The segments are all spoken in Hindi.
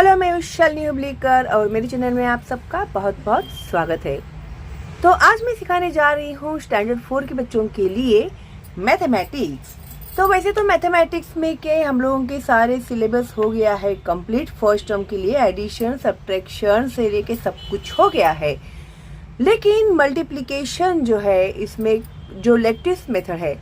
हेलो, मैं शालिनी हुबलीकर और मेरे चैनल में आप सबका बहुत बहुत स्वागत है। तो आज मैं सिखाने जा रही हूँ स्टैंडर्ड 4 के बच्चों के लिए मैथमेटिक्स। तो वैसे तो मैथमेटिक्स में के हम लोगों के सारे सिलेबस हो गया है कंप्लीट। फर्स्ट टर्म के लिए एडिशन सब्ट्रैक्शन से लेके सब कुछ हो गया है, लेकिन मल्टीप्लिकेशन जो है इसमें जो लेटेस्ट मेथड है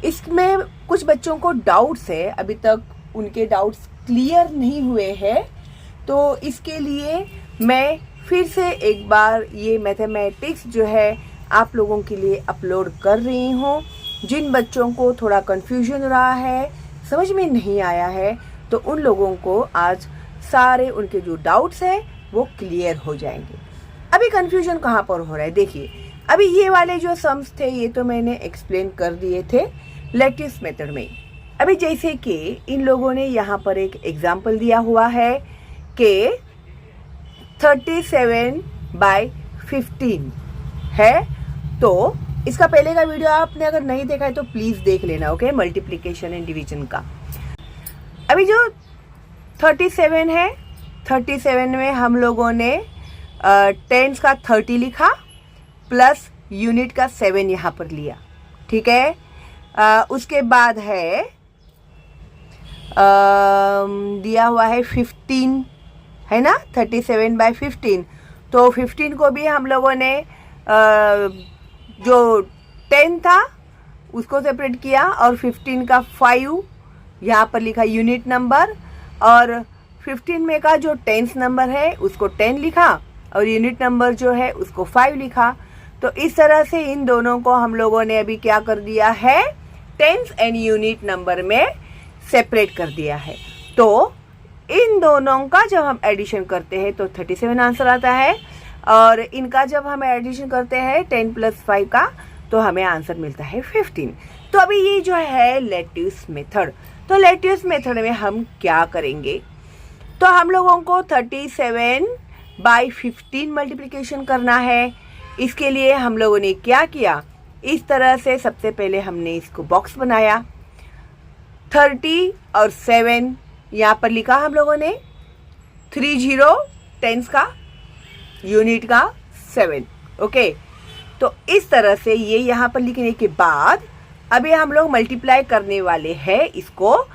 इसमें कुछ बच्चों को डाउट्स है, अभी तक उनके डाउट्स क्लियर नहीं हुए हैं। तो इसके लिए मैं फिर से एक बार ये मैथमेटिक्स जो है आप लोगों के लिए अपलोड कर रही हूँ। जिन बच्चों को थोड़ा कन्फ्यूजन रहा है, समझ में नहीं आया है, तो उन लोगों को आज सारे उनके जो डाउट्स है वो क्लियर हो जाएंगे। अभी कन्फ्यूजन कहाँ पर हो रहा है, देखिए अभी ये वाले जो सम्स थे ये तो मैंने एक्सप्लेन कर दिए थे लेटेस्ट मेथड में। अभी जैसे कि इन लोगों ने यहाँ पर एक एग्जाम्पल दिया हुआ है कि 37/15 है। तो इसका पहले का वीडियो आपने अगर नहीं देखा है तो प्लीज देख लेना, ओके, मल्टीप्लिकेशन एंड डिवीजन का। अभी जो 37 है, 37 में हम लोगों ने टेंस का 30 लिखा प्लस यूनिट का 7 यहाँ पर लिया, ठीक है। उसके बाद है दिया हुआ है 15 है ना, 37/15। तो 15 को भी हम लोगों ने जो 10 था उसको सेपरेट किया और 15 का 5 यहाँ पर लिखा यूनिट नंबर, और 15 में का जो टेंस नंबर है उसको 10 लिखा और यूनिट नंबर जो है उसको 5 लिखा। तो इस तरह से इन दोनों को हम लोगों ने अभी क्या कर दिया है, टेंस एंड यूनिट नंबर में सेपरेट कर दिया है। तो इन दोनों का जब हम एडिशन करते हैं तो 37 आंसर आता है, और इनका जब हम एडिशन करते हैं 10 + 5 का तो हमें आंसर मिलता है 15। तो अभी ये जो है लेटेस्ट मेथड, तो लेटेस्ट मेथड में हम क्या करेंगे, तो हम लोगों को 37/15 मल्टीप्लिकेशन करना है। इसके लिए हम लोगों ने क्या किया, इस तरह से सबसे पहले हमने इसको बॉक्स बनाया, 30 और 7 यहाँ पर लिखा हम लोगों ने, 30 टेंस का यूनिट का 7, ओके। तो इस तरह से ये यहाँ पर लिखने के बाद अभी हम लोग मल्टीप्लाई करने वाले हैं इसको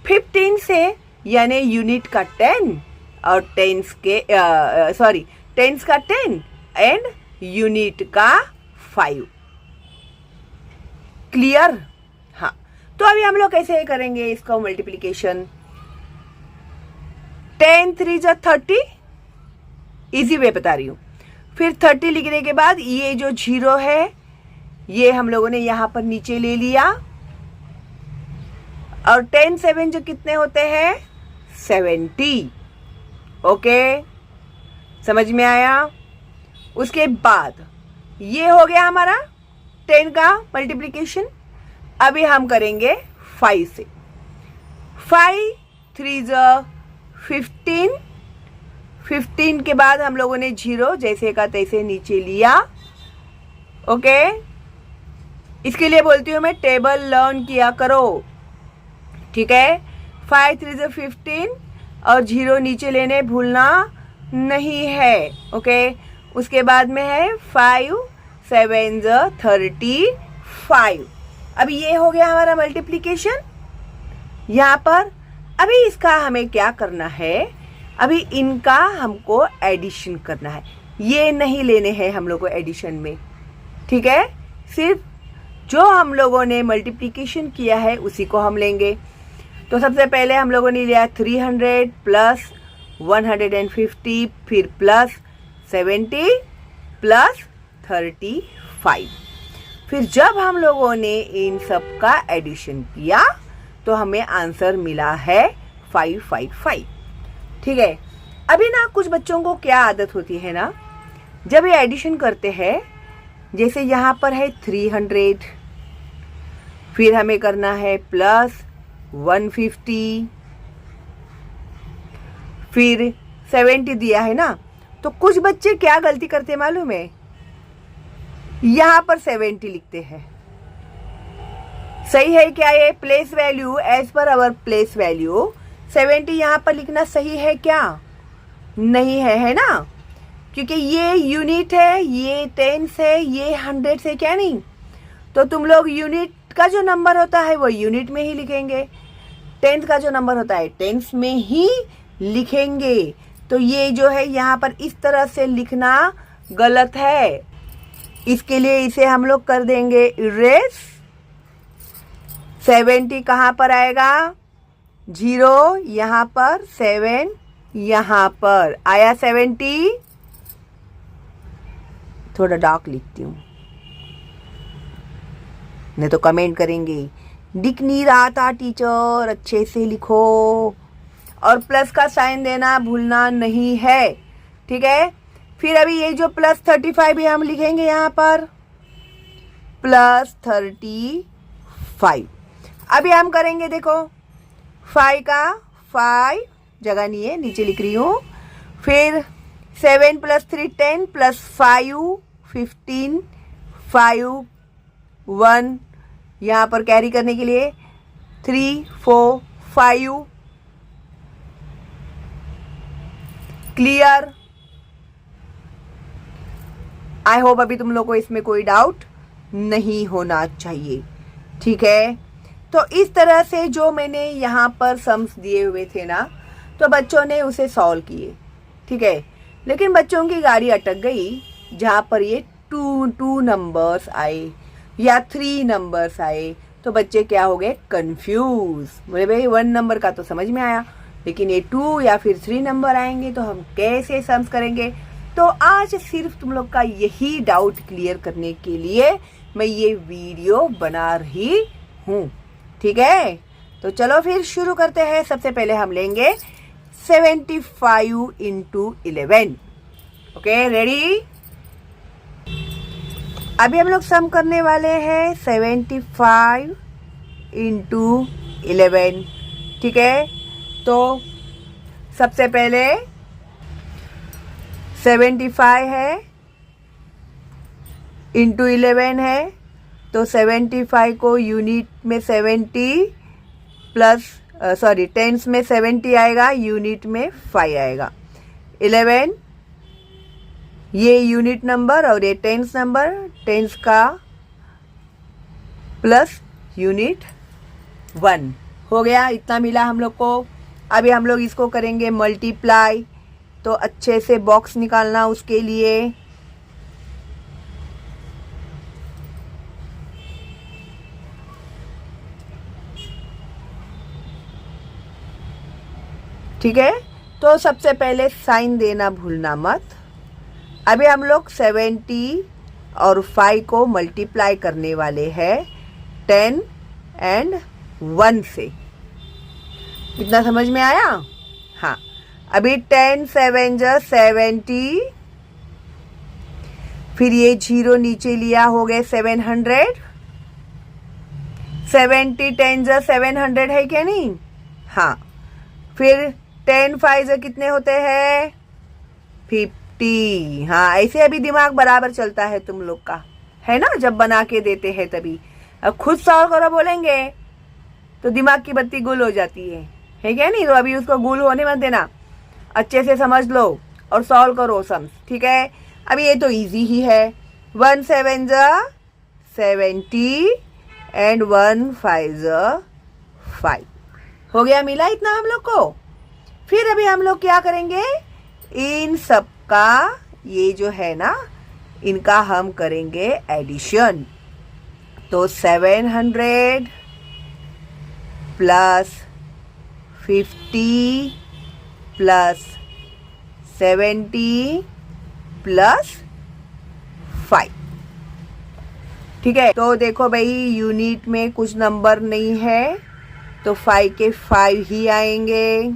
15 से, यानी यूनिट का 10 और टेंस का 10 एंड यूनिट का 5। क्लियर? हाँ, तो अभी हम लोग कैसे करेंगे इसका मल्टीप्लिकेशन। 10 3 × 30, इजी वे बता रही हूं। फिर 30 लिखने के बाद ये जो 0 है ये हम लोगों ने यहां पर नीचे ले लिया, और 10 7 जो कितने होते हैं, 70, ओके, समझ में आया। उसके बाद ये हो गया हमारा 10 का मल्टीप्लिकेशन। अभी हम करेंगे 5 से, 5 3 × 15, 15 के बाद हम लोगों ने 0 जैसे का तैसे नीचे लिया, ओके। इसके लिए बोलती हूँ मैं टेबल लर्न किया करो, ठीक है। 5 3 × 15 और 0 नीचे लेने भूलना नहीं है, ओके। उसके बाद में है 5 7 × 35। अभी ये हो गया हमारा मल्टीप्लिकेशन यहाँ पर। अभी इसका हमें क्या करना है, अभी इनका हमको एडिशन करना है। ये नहीं लेने हैं हम लोगों को एडिशन में, ठीक है। सिर्फ जो हम लोगों ने मल्टीप्लिकेशन किया है उसी को हम लेंगे। तो सबसे पहले हम लोगों ने लिया 300 प्लस 150, फिर प्लस 70 प्लस 35। फिर जब हम लोगों ने इन सब का एडिशन किया तो हमें आंसर मिला है 555, ठीक है। अभी ना कुछ बच्चों को क्या आदत होती है ना, जब ये एडिशन करते हैं, जैसे यहाँ पर है 300, फिर हमें करना है प्लस 150, फिर 70 दिया है ना, तो कुछ बच्चे क्या गलती करते मालूम है, यहाँ पर 70 लिखते हैं। सही है क्या ये? Place value as per our place value 70 यहाँ पर लिखना सही है क्या? नहीं है ना, क्योंकि ये यूनिट है, ये टेंस है, ये हंड्रेड है, क्या नहीं? तो तुम लोग यूनिट का जो नंबर होता है वो यूनिट में ही लिखेंगे, टेंस का जो नंबर होता है टेंस में ही लिखेंगे। तो ये जो है यहाँ पर इस तरह से लिखना गलत है, इसके लिए इसे हम लोग कर देंगे इरेज। 70 कहाँ पर आएगा? 0 यहाँ पर, 7 यहाँ पर आया 70। थोड़ा डार्क लिखती हूँ, नहीं तो कमेंट करेंगे दिख नहीं रहा था टीचर, अच्छे से लिखो। और प्लस का साइन देना भूलना नहीं है, ठीक है। फिर अभी ये जो प्लस 35 भी हम लिखेंगे यहाँ पर, प्लस 35। अभी हम करेंगे, देखो 5 का 5 जगह नहीं है, नीचे लिख रही हूँ। फिर 7 + 3 10 + 5 15 5 1 यहाँ पर कैरी करने के लिए 3 4 5। क्लियर? आई होप अभी तुम लोग को इसमें कोई डाउट नहीं होना चाहिए, ठीक है। तो इस तरह से जो मैंने यहाँ पर सम्स दिए हुए थे ना, तो बच्चों ने उसे सॉल्व किए, ठीक है। लेकिन बच्चों की गाड़ी अटक गई जहाँ पर ये 2 नंबर्स आए या 3 नंबर्स आए, तो बच्चे क्या हो गए? कंफ्यूज। बोले भाई 1 नंबर का तो समझ में आया, लेकिन ये 2 या फिर 3 नंबर आएंगे तो हम कैसे सम्स करेंगे? तो आज सिर्फ तुम लोग का यही डाउट क्लियर करने के लिए मैं ये वीडियो बना रही हूँ, ठीक है। तो चलो फिर शुरू करते हैं। सबसे पहले हम लेंगे 75 × 11। Okay, ready? अभी हम लोग सम करने वाले हैं 75 × 11, ठीक है। तो सबसे पहले 75 है इंटू 11 है, तो 75 को यूनिट में 70 प्लस टेंस में 70 आएगा, यूनिट में 5 आएगा। 11 ये यूनिट नंबर और ये टेंस नंबर, टेंस का प्लस यूनिट 1 हो गया। इतना मिला हम लोग को। अभी हम लोग इसको करेंगे मल्टीप्लाई, तो अच्छे से बॉक्स निकालना उसके लिए। ठीक है, तो सबसे पहले साइन देना भूलना मत। अभी हम लोग 70 और 5 को मल्टीप्लाई करने वाले हैं 10 और 1 से। इतना समझ में आया? हाँ। अभी 10 7 × 70, फिर ये 0 नीचे लिया, हो गए 700। 70 10 × 700 है क्या नहीं? हाँ। फिर 10 5 × कितने होते हैं? 50। हाँ, ऐसे अभी दिमाग बराबर चलता है तुम लोग का, है ना, जब बना के देते हैं तभी। अब खुद सॉल्व करो बोलेंगे तो दिमाग की बत्ती गुल हो जाती है क्या नहीं? तो अभी उसको गुल होने मत देना, अच्छे से समझ लो और सॉल्व करो सम्स, ठीक है। अभी ये तो इजी ही है। 1 7 × 70 और 1 5 × 5 हो गया, मिला इतना हम लोग को। फिर अभी हम लोग क्या करेंगे? इन सब का ये जो है ना, इनका हम करेंगे एडिशन। तो 700 प्लस 50 प्लस 70 प्लस 5, ठीक है। तो देखो भाई, यूनिट में कुछ नंबर नहीं है, तो 5 के 5 ही आएंगे।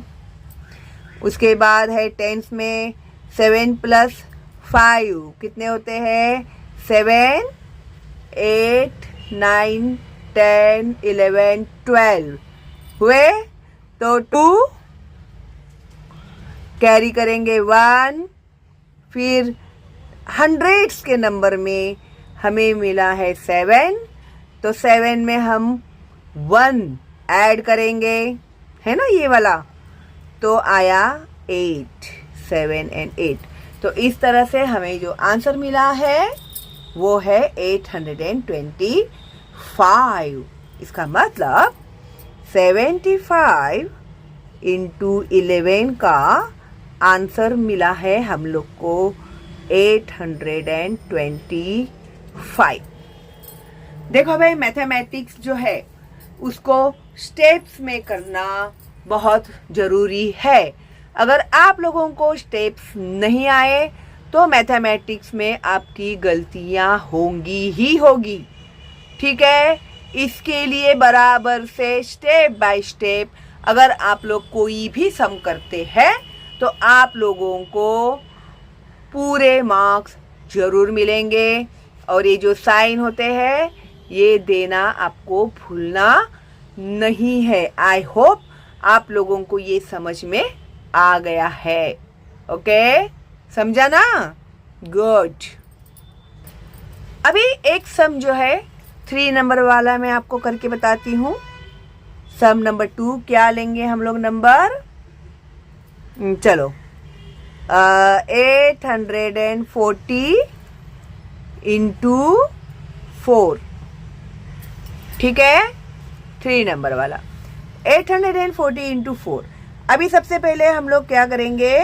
उसके बाद है टेंस में 7 + 5 कितने होते हैं? 7 8 9 10 11 12 हुए, तो 2 कैरी करेंगे 1। फिर हंड्रेड्स के नंबर में हमें मिला है 7, तो 7 में हम 1 ऐड करेंगे, है ना ये वाला। तो आया 8, 7 and 8। तो इस तरह से हमें जो आंसर मिला है वो है 825। इसका मतलब 75 इंटू 11 का आंसर मिला है हम लोग को 825। देखो भाई, मैथमेटिक्स जो है उसको स्टेप्स में करना बहुत ज़रूरी है। अगर आप लोगों को स्टेप्स नहीं आए तो मैथमेटिक्स में आपकी गलतियां होंगी ही होगी। ठीक है, इसके लिए बराबर से स्टेप बाय स्टेप अगर आप लोग कोई भी सम करते हैं तो आप लोगों को पूरे मार्क्स जरूर मिलेंगे। और ये जो साइन होते हैं ये देना आपको भूलना नहीं है। आई होप आप लोगों को ये समझ में आ गया है। ओके, समझा ना? गुड। अभी एक सम जो है 3 नंबर वाला मैं आपको करके बताती हूँ। सम नंबर 2 क्या लेंगे हम लोग नंबर? चलो 840 इंटू 4। ठीक है, 3 नंबर वाला 840 इंटू 4। अभी सबसे पहले हम लोग क्या करेंगे?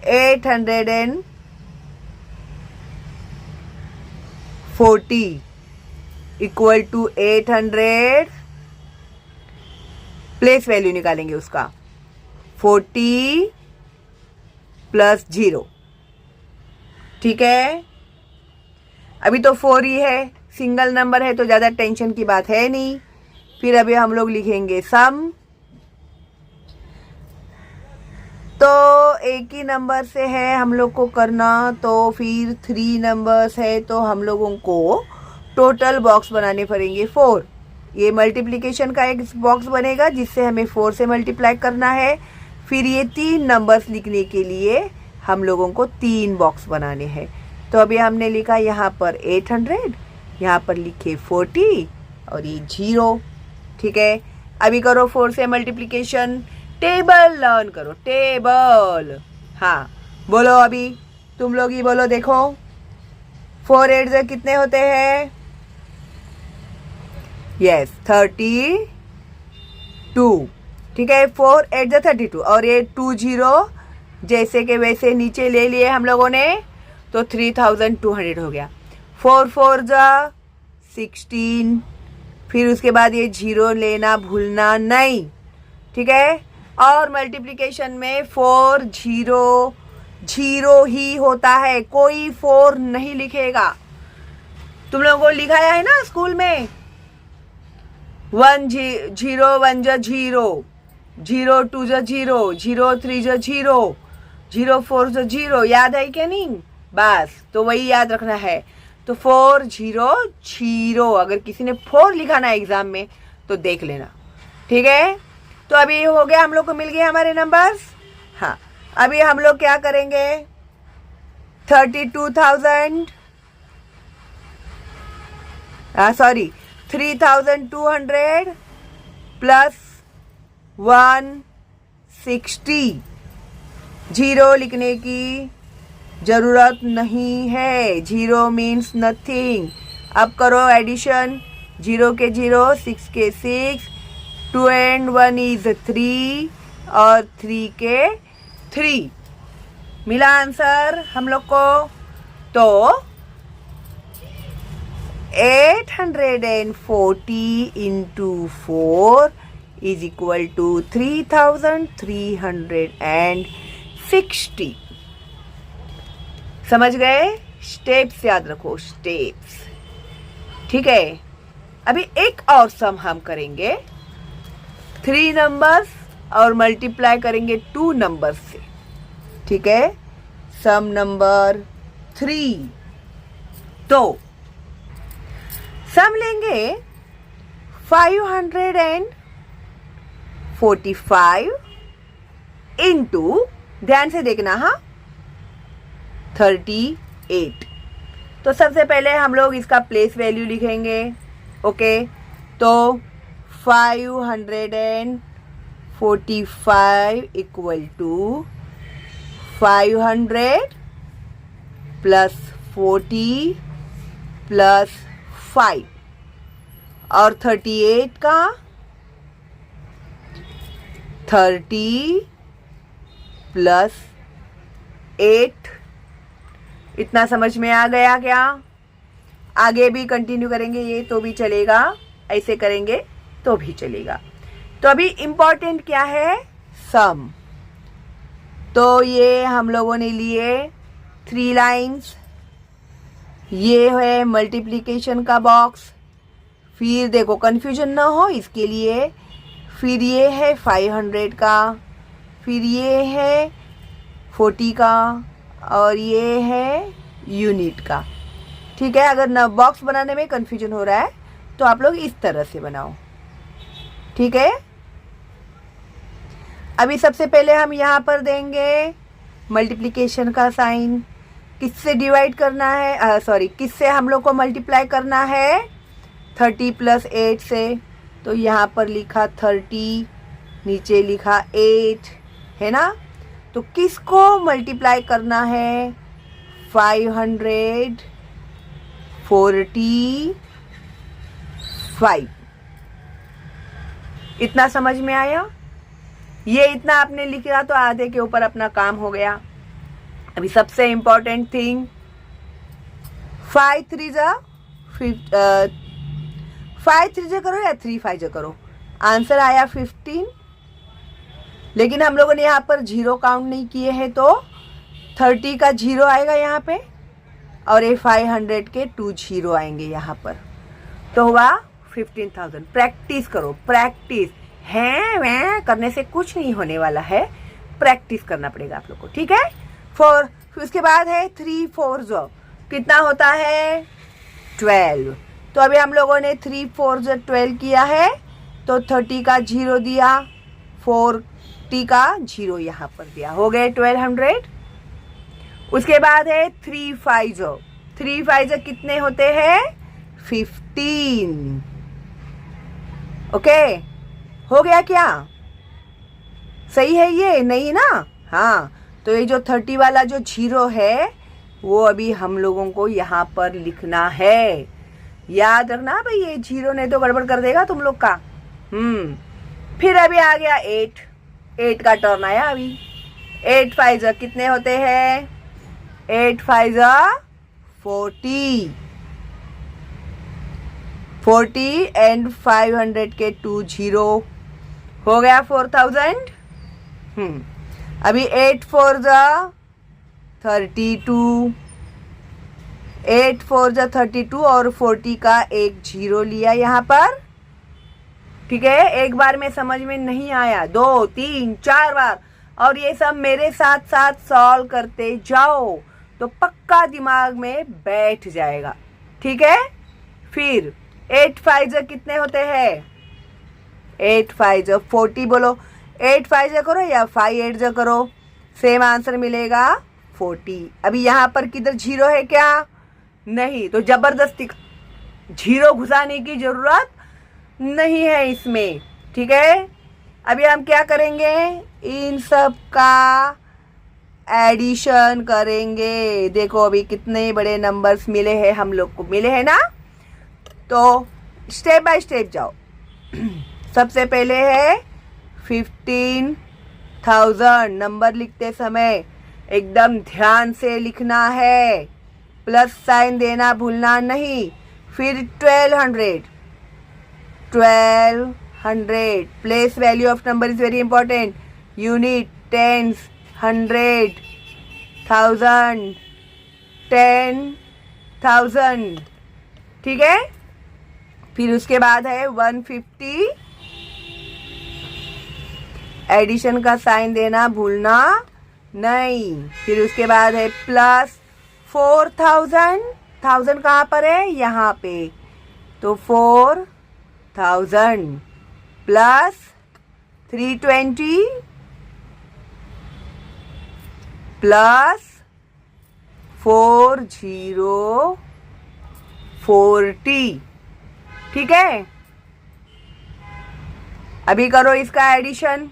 840 इक्वल टू 800 प्लेस वैल्यू निकालेंगे उसका 40 प्लस 0। ठीक है, अभी तो 4 ही है, सिंगल नंबर है तो ज़्यादा टेंशन की बात है नहीं। फिर अभी हम लोग लिखेंगे सम। तो एक ही नंबर से है हम लोग को करना, तो फिर 3 नंबर्स है तो हम लोगों को टोटल बॉक्स बनाने पड़ेंगे 4। ये मल्टीप्लिकेशन का एक बॉक्स बनेगा जिससे हमें 4 से मल्टीप्लाई करना है। फिर ये 3 नंबर्स लिखने के लिए हम लोगों को 3 बॉक्स बनाने हैं। तो अभी हमने लिखा यहाँ पर 800, यहाँ पर लिखे 40 और ये 0। ठीक है, अभी करो 4 से मल्टीप्लिकेशन। टेबल लर्न करो, टेबल। हाँ बोलो, अभी तुम लोग ही बोलो। देखो 4 8 से कितने होते हैं? यस 32। ठीक है, 4 8 से 32 और ये 20 जैसे के वैसे नीचे ले लिए हम लोगों ने, तो 3200 हो गया। 4 4 जा 16। फिर उसके बाद ये 0 लेना भूलना नहीं। ठीक है, और मल्टीप्लिकेशन में 4 0 0 ही होता है, कोई 4 नहीं लिखेगा। तुम लोगों को लिखाया है ना स्कूल में 1 0 1 जा 0, 0 2 जा 0, 0 3 जा 0, 0 4 जा 0, याद है क्या नहीं? बस तो वही याद रखना है। तो 4 0 0, अगर किसी ने 4 लिखा ना एग्जाम में तो देख लेना। ठीक है, तो अभी हो गया, हम लोग को मिल गए हमारे नंबर्स। हाँ, अभी हम लोग क्या करेंगे? 32,000 3200 प्लस 160। 0 लिखने की जरूरत नहीं है, 0 मीन्स नथिंग। अब करो एडिशन, 0 के 0, 6 के 6, 2 and 1 is 3 और 3 के 3। मिला आंसर हम लोग को। तो 840 इंटू 4 इज इक्वल टू 3360। समझ गए? स्टेप्स याद रखो, स्टेप्स। ठीक है, अभी एक और सम हम करेंगे 3 नंबर्स और मल्टीप्लाई करेंगे 2 नंबर्स से। ठीक है, सम नंबर 3। तो सम लेंगे 545 इंटू, ध्यान से देखना, हाँ, 38। तो सबसे पहले हम लोग इसका प्लेस वैल्यू लिखेंगे। ओके, तो 45 इक्वल टू 500 प्लस 40 प्लस 5 और 38 का 30 प्लस 8। इतना समझ में आ गया क्या? आगे भी कंटिन्यू करेंगे ये तो भी चलेगा, ऐसे करेंगे तो भी चलेगा। तो अभी इम्पॉर्टेंट क्या है? सम। तो ये हम लोगों ने लिए 3 लाइन्स, ये है मल्टीप्लिकेशन का बॉक्स। फिर देखो कंफ्यूजन ना हो इसके लिए, फिर ये है 500 का, फिर ये है 40 का और ये है यूनिट का। ठीक है, अगर न बॉक्स बनाने में कंफ्यूजन हो रहा है तो आप लोग इस तरह से बनाओ। ठीक है, अभी सबसे पहले हम यहाँ पर देंगे मल्टीप्लिकेशन का साइन। किससे डिवाइड करना है, किससे हम लोग को मल्टीप्लाई करना है? 30 प्लस 8 से। तो यहाँ पर लिखा 30, नीचे लिखा 8, है ना? तो किसको मल्टीप्लाई करना है? 545। इतना समझ में आया? ये इतना आपने लिखा तो आधे के ऊपर अपना काम हो गया। अभी सबसे इंपॉर्टेंट थिंग, 5 3 जा करो या 3 5 जा करो। आंसर आया 15, लेकिन हम लोगों ने यहाँ पर 0 काउंट नहीं किए हैं तो 30 का 0 आएगा यहाँ पे और ये 500 के 2 0 आएंगे यहाँ पर। तो हुआ 15,000। प्रैक्टिस करो, प्रैक्टिस है वह करने से कुछ नहीं होने वाला है, प्रैक्टिस करना पड़ेगा आप लोग को। ठीक है, 4। फिर उसके बाद है 3 4 जो कितना होता है? 12। तो अभी हम लोगों ने 3 4 जो 12 किया है, तो 30 का 0 दिया, 40 का 0 यहाँ पर दिया, हो गए 1200। उसके बाद है 3 5 जो 3 5 जो कितने होते हैं? 15। ओके, हो गया क्या? सही है ये? नहीं ना? हाँ, तो ये जो 30 वाला जो 0 है वो अभी हम लोगों को यहाँ पर लिखना है। याद रखना भाई, ये 0 नहीं तो गड़बड़ कर देगा तुम लोग का। फिर अभी आ गया 8 का टर्न आया अभी। 8 5 कितने होते हैं? 8 5 40 एंड 500 के 2 0 हो गया 4000। अभी 8 4 32, 8 4 32 और 40 का एक 0 लिया यहाँ पर। ठीक है, एक बार में समझ में नहीं आया, 2 3 4 बार, और ये सब मेरे साथ साथ सॉल्व करते जाओ तो पक्का दिमाग में बैठ जाएगा। ठीक है, फिर 8 5 कितने होते हैं? 8 5 40 बोलो। 8 5 करो या 5 8 करो, सेम आंसर मिलेगा 40। अभी यहाँ पर किधर 0 है क्या? नहीं, तो जबरदस्ती 0 घुसाने की जरूरत नहीं है इसमें। ठीक है, अभी हम क्या करेंगे? इन सब का एडिशन करेंगे। देखो अभी कितने बड़े नंबर्स मिले हैं हम लोग को, मिले हैं ना? तो स्टेप बाय स्टेप जाओ। सबसे पहले है 15,000। नंबर लिखते समय एकदम ध्यान से लिखना है, प्लस साइन देना भूलना नहीं। फिर 1200 place value of number is very important. Unit, tens, 100, 1000, 10,000। ठीक है, फिर उसके बाद है 150। एडिशन का साइन देना भूलना नहीं। फिर उसके बाद है प्लस 4000। 1000 कहाँ पर है? यहाँ पे। तो 4000 प्लस 320 प्लस 4040। ठीक है, अभी करो इसका addition.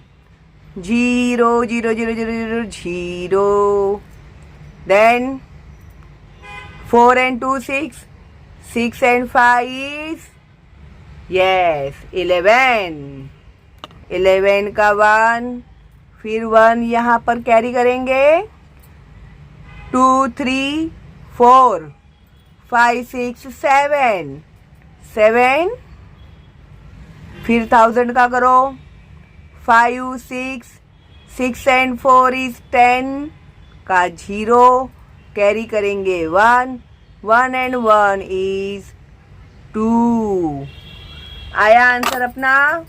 0 0 0 0 0 0. Then 4 and 2 6, 6 and 5 is yes 11. 11 का 1, फिर 1 यहाँ पर कैरी करेंगे. 2 3 4 5 6 7, 7 फिर 1000 का करो. 5 6, 6 and 4 is 10 का 0 कैरी करेंगे 1, 1 and 1 is 2. आया आंसर अपना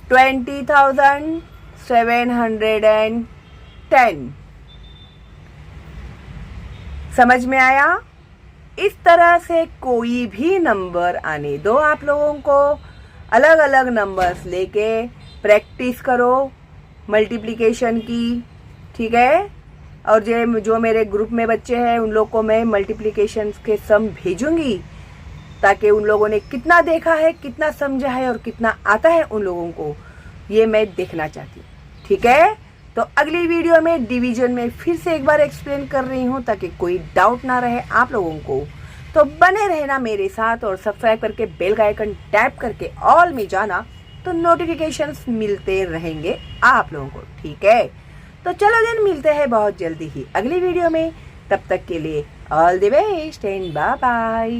20,710. समझ में आया? इस तरह से कोई भी नंबर आने दो आप लोगों को. अलग अलग नंबर्स लेके प्रैक्टिस करो मल्टीप्लिकेशन की. ठीक है? और जो मेरे ग्रुप में बच्चे हैं उन लोग को मैं मल्टीप्लिकेशन के सम भेजूंगी ताकि उन लोगों ने कितना देखा है, कितना समझा है और कितना आता है उन लोगों को, ये मैं देखना चाहती हूँ. ठीक है? तो अगली वीडियो में डिवीजन में फिर से एक बार एक्सप्लेन कर रही हूँ ताकि कोई डाउट ना रहे आप लोगों को. तो बने रहना मेरे साथ और सब्सक्राइब करके बेल का आइकन टैप करके ऑल में जाना तो नोटिफिकेशंस मिलते रहेंगे आप लोगों को. ठीक है? तो चलो दिन मिलते हैं बहुत जल्दी ही अगली वीडियो में. तब तक के लिए all the best and bye bye.